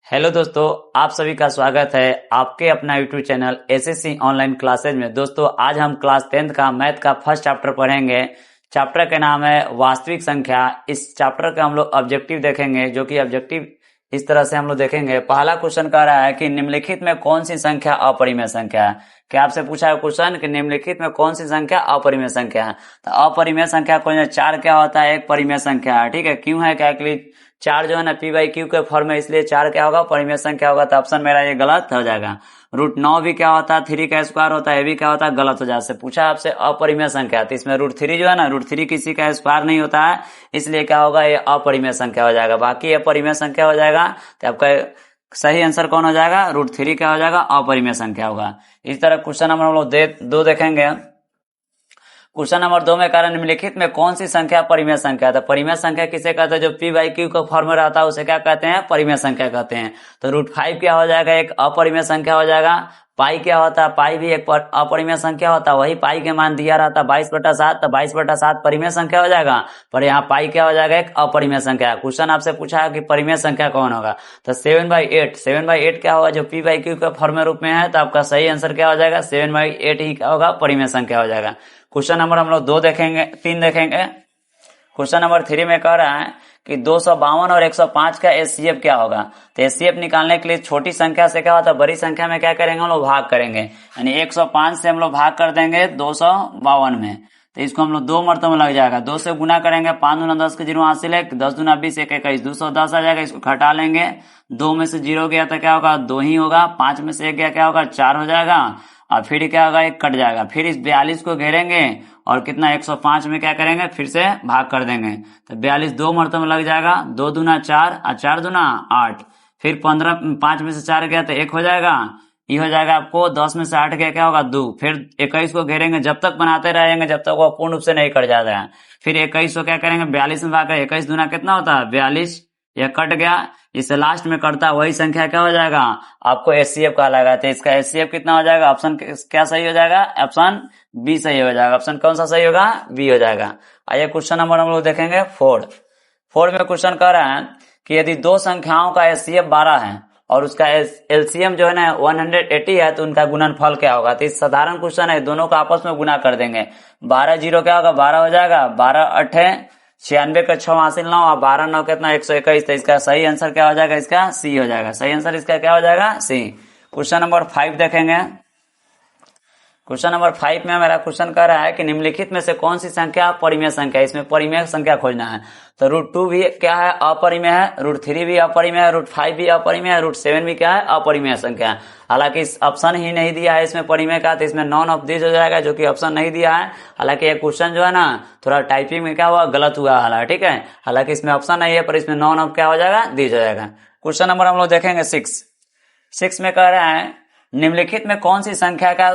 Hello दोस्तों, आप सभी का स्वागत है आपके अपना YouTube channel SSC online classes में। दोस्तों आज हम क्लास 10th का मैथ का फर्स्ट चैप्टर पढ़ेंगे। चैप्टर का नाम है वास्तविक संख्या। इस चैप्टर का हम लोग ऑब्जेक्टिव देखेंगे, जो कि ऑब्जेक्टिव इस तरह से हम लोग देखेंगे। पहला क्वेश्चन कह रहा है कि निम्नलिखित में कौन सी संख्या अपरिमेय संख्या है। क्या आपसे पूछा है क्वेश्चन कि निम्नलिखित में कौन सी संख्या अपरिमेय संख्या है। तो अपरिमेय संख्या कोई 4 क्या होता है, एक परिमेय संख्या है। ठीक है, क्यों है क्या कि 4 जो है ना पी बाई क्यू के फॉर्म में, इसलिए 4 क्या होगा, परिमेय संख्या होगा। तो ऑप्शन मेरा ये गलत हो जाएगा। √9 भी क्या होता है, 3 का स्क्वायर होता है, ये भी क्या होता है, गलत हो जाता है। पूछा आपसे अपरिमेय संख्या, तो इसमें √3 जो है ना, √3 किसी का स्क्वायर नहीं होता है, इसलिए क्या होगा, ये अपरिमेय संख्या हो जाएगा। बाकी ये परिमेय संख्या हो जाएगा। तो आपका सही आंसर कौन हो जाएगा, √3 क्या हो जाएगा, अपरिमेय संख्या होगा। इस तरह क्वेश्चन नंबर हम लोग दो देखेंगे। क्वेश्चन नंबर 2 में कारण निम्नलिखित में कौन सी संख्या परिमेय संख्या है। तो परिमेय संख्या किसे कहते हैं, जो पी बाई क्यू का फॉर्म में रहता है उसे क्या कहते हैं, परिमेय संख्या कहते हैं। तो √5 क्या हो जाएगा, एक अपरिमेय संख्या हो जाएगा। पाई क्या होता है, पाई भी एक अपरिमेय संख्या होता है। वही पाई के मान दिया रहता है 22/7, तो 22/7 परिमेय संख्या हो जाएगा। पर यहाँ पाई क्या हो जाएगा, एक अपरिमेय संख्या। क्वेश्चन आपसे पूछा है कि परिमेय संख्या कौन होगा। तो 7/8 क्या होगा, जो पी बाई क्यू का फॉर्म रूप में है। तो आपका सही आंसर क्या हो जाएगा, 7/8 ही क्या होगा, परिमेय संख्या हो जाएगा। क्वेश्चन नंबर हम लोग 3 देखेंगे। क्वेश्चन नंबर 3 में कह रहा है कि 252 और 105 का एचसीएफ क्या होगा। तो एचसीएफ निकालने के लिए छोटी संख्या से क्या होता है, बड़ी संख्या में क्या करेंगे, हम लोग भाग करेंगे। यानी 105 से हम लोग भाग कर देंगे 252 में। तो इसको हम लोग 2 मरतबा लग जाएगा। 2 से गुना करेंगे, 5 दूना 10 के 0 हासिल है, 10 दूना 20, 1 21, 210 आ जाएगा। इसको घटा लेंगे, 2 में से 0 गया तो क्या होगा, 2 ही होगा। 5 में से 1 गया क्या होगा, 4 हो जाएगा। और फिर क्या होगा, 1 कट जाएगा। फिर इस 42 को घेरेंगे और कितना 105 में क्या करेंगे, फिर से भाग कर देंगे। तो 42 2 मरतबा लग जाएगा। 2 दूना 4 और 4 दूना 8। फिर 15, 5 में से 4 गया तो 1 हो जाएगा। ये हो जाएगा आपको 10 में से 8 गया क्या होगा, 2। फिर 21 को घेरेंगे, जब तक बनाते रहेंगे जब तक वो पूर्ण रूप से नहीं कट जाता है। फिर 21 को क्या करेंगे, 42 में भाग कर, 21 दूना कितना होता है 42, यह कट गया। इससे लास्ट में कटता वही संख्या क्या हो जाएगा, आपको एचसीएफ कहलाएगा। तो इसका एचसीएफ कितना हो जाएगा, ऑप्शन क्या सही हो जाएगा, ऑप्शन बी सही हो जाएगा। ऑप्शन कौन सा सही होगा, बी हो जाएगा। आइए क्वेश्चन नंबर हम लोग देखेंगे 4 में क्वेश्चन कह रहा है कि यदि दो संख्याओं का एचसीएफ 12 है और उसका एलसीएम जो है ना 180 है, तो उनका गुणनफल क्या होगा। तो इस साधारण क्वेश्चन है, दोनों का आपस में गुना कर देंगे। 12 0 क्या होगा, 12 हो जाएगा। 12 8 96 का 6 हासिल 9 और 12 9 कितना 121। तो इसका सही आंसर क्या हो जाएगा, इसका सी हो जाएगा। सही आंसर इसका क्या हो जाएगा, सी। क्वेश्चन नंबर 5 देखेंगे। क्वेश्चन नंबर 5 में मेरा क्वेश्चन कह रहा है कि निम्नलिखित में से कौन सी संख्या परिमेय संख्या है। इसमें परिमेय संख्या खोजना है। तो √2 भी क्या है, अपरिमेय है। √3 भी अपरिमेय है। √5 भी अपरिमेय है। √7 भी क्या है, अपरिमेय संख्या है। हालांकि इस ऑप्शन ही नहीं दिया है इसमें परिमेय का, तो इसमें नॉन ऑफ दिस हो जाएगा, जो कि ऑप्शन नहीं दिया है। हालांकि ये क्वेश्चन जो है ना थोड़ा टाइपिंग में क्या हुआ, गलत हुआ हालांकि, ठीक है। हालांकि इसमें ऑप्शन नहीं है, पर इसमें नॉन ऑफ क्या हो जाएगा, दिस हो जाएगा। क्वेश्चन नंबर हम लोग देखेंगे 6 में कह रहा है निम्नलिखित में कौन सी संख्या का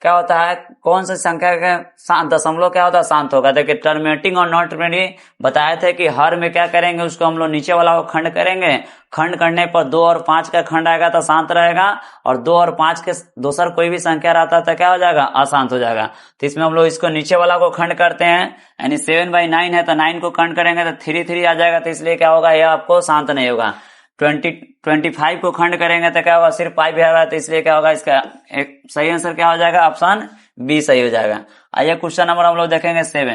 क्या होता है, कौन सी संख्या का दशमलव क्या होता है, शांत होगा। देखिए टर्मिनेटिंग और नॉन टर्मिनेटिंग बताए थे कि हर में क्या करेंगे, उसको हम लोग नीचे वाला को खंड करेंगे। खंड करने पर 2 और 5 का खंड आएगा तो शांत रहेगा, और 2 और 5 के दोसर कोई भी संख्या रहता है तो क्या हो जाएगा, अशांत हो जाएगा। तो इसमें हम लोग इसको नीचे वाला को खंड करते हैं। यानी 7/9 है तो 9 को खंड करेंगे तो 3 आ जाएगा। तो इसलिए क्या होगा, यह आपको शांत नहीं होगा। 25 को खंड करेंगे तो क्या होगा, सिर्फ 5 है। तो इसलिए क्या होगा, इसका एक सही आंसर क्या हो जाएगा, ऑप्शन बी सही हो जाएगा। आइए क्वेश्चन नंबर हम लोग देखेंगे 7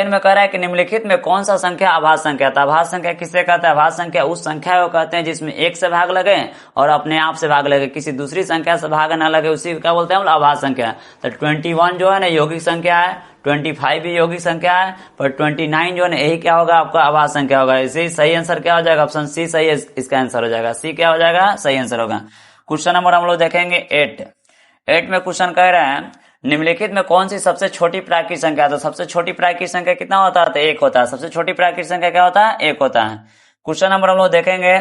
में कह रहा है कि निम्नलिखित में कौन सा संख्या आभास संख्या था। आभास संख्या किसे कहते हैं, आभास संख्या उस संख्या को कहते हैं जिसमें 1 से भाग लगे और अपने आप से भाग लगे, किसी दूसरी संख्या से भाग ना लगे, उसी को क्या बोलते हैं हम आभास संख्या। तो 21 जो है ना यौगिक संख्या है, 25 भी यौगिक संख्या है, पर 29 जो है ना यही क्या होगा, आपका आभास संख्या होगा। इसी सही आंसर क्या हो जाएगा, ऑप्शन सी सही है, इसका आंसर हो जाएगा। सी क्या हो जाएगा, सही आंसर होगा। क्वेश्चन नंबर हम लोग देखेंगे 8 में क्वेश्चन कह रहा है निम्नलिखित में कौन सी सबसे छोटी प्राकृतिक संख्या। तो सबसे छोटी प्राकृतिक संख्या कितना होता है, तो 1 होता है। सबसे छोटी प्राकृतिक संख्या क्या होता है, 1 होता है। क्वेश्चन नंबर हम लोग देखेंगे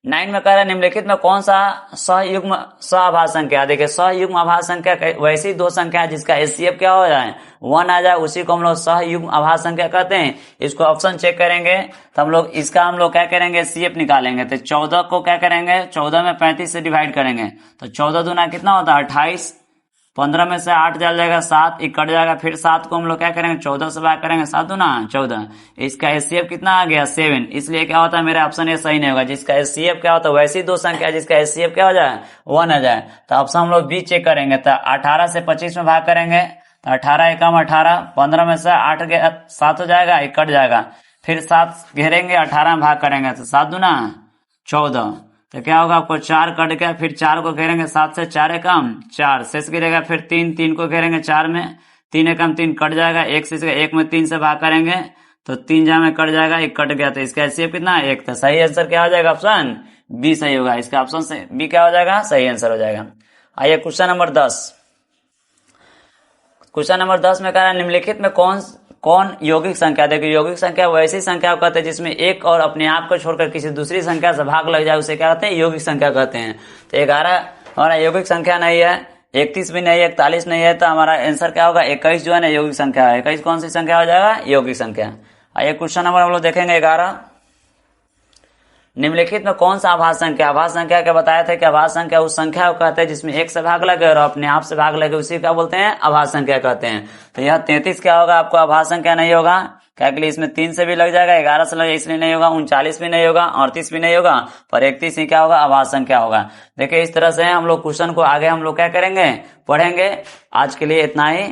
9 में कह रहा है निम्नलिखित में कौन सा सहयुग्म आभास संख्या। देखिए सहयुग्म आभास संख्या वैसी दो संख्या जिसका एचसीएफ क्या हो जाए 1 आ जाए, उसी को हम लोग सहयुग्म आभास संख्या कहते हैं। इसको ऑप्शन चेक करेंगे तो हम लोग इसका हम लोग क्या करेंगे, एचसीएफ निकालेंगे। तो 14 को क्या करेंगे, 14 में 35 से डिवाइड करेंगे तो 14 दूना कितना होता है 28, 15 में से 8 जल जाएगा 7, ये कट जाएगा, फिर 7 को हम लोग क्या करेंगे 14 से भाग करेंगे, 7 दूना 14। इसका एचसीएफ कितना आ गया 7, इसलिए क्या होता है मेरा ऑप्शन ए सही नहीं होगा। जिसका एचसीएफ क्या होता है वैसी दो संख्या जिसका एचसीएफ क्या हो जाए 1 आ जाए, तो ऑप्शन हम लोग बी चेक करेंगे। तो 18 से 25 में भाग करेंगे तो 18 एकम 18, 15 में से 8 7 हो जाएगा, ये कट जाएगा, फिर 7 घेरेंगे 18 में भाग करेंगे तो 7 दूना 14, तो क्या होगा आपको 4 कट गया, फिर 4 को घेरेंगे 7 से 4 एकम 4, शेष गिरेगा, फिर 3 3 को घेरेंगे 4 में, 3 एकम 3 कट जाएगा, 1 से 1 में 3 से भाग करेंगे तो 3 जा में कट जाएगा, 1 कट गया, तो इसका एचसीएफ कितना 1। तो सही आंसर क्या हो जाएगा ऑप्शन बी सही होगा। इसका ऑप्शन से बी क्या हो जाएगा सही आंसर हो जाएगा। आइए क्वेश्चन नंबर 10। क्वेश्चन नंबर 10 में कह रहा है निम्नलिखित में कौन यौगिक संख्या, देखिए यौगिक संख्या वैसी संख्या को कहते हैं जिसमें एक और अपने आप को छोड़कर किसी दूसरी संख्या से भाग लग जाए, उसे क्या कहते हैं यौगिक संख्या कहते हैं। तो 11 हमारा यौगिक संख्या नहीं है, 31 भी नहीं है, 41 नहीं है, तो हमारा आंसर क्या होगा 21 जो है ना यौगिक संख्या है। 21 कौन सी संख्या हो जाएगा यौगिक संख्या। आइए क्वेश्चन नंबर हम लोग देखेंगे 11। निम्नलिखित में कौन सा आभास संख्या, आभास संख्या क्या बताया था कि आभास संख्या उस संख्या को कहते हैं जिसमें एक से भाग लगे और अपने आप से भाग लगे, उसी क्या बोलते हैं आभास संख्या कहते हैं। तो यह 33 क्या होगा आपको आभास संख्या नहीं होगा, क्या के लिए इसमें 3 से भी लग जाएगा, 11 से लग इसलिए नहीं होगा, 39 भी नहीं होगा, 38 भी नहीं होगा, पर 31 ही क्या होगा आभास संख्या होगा। देखिए इस तरह से हम लोग क्वेश्चन को आगे हम लोग क्या करेंगे पढ़ेंगे। आज के लिए इतना ही।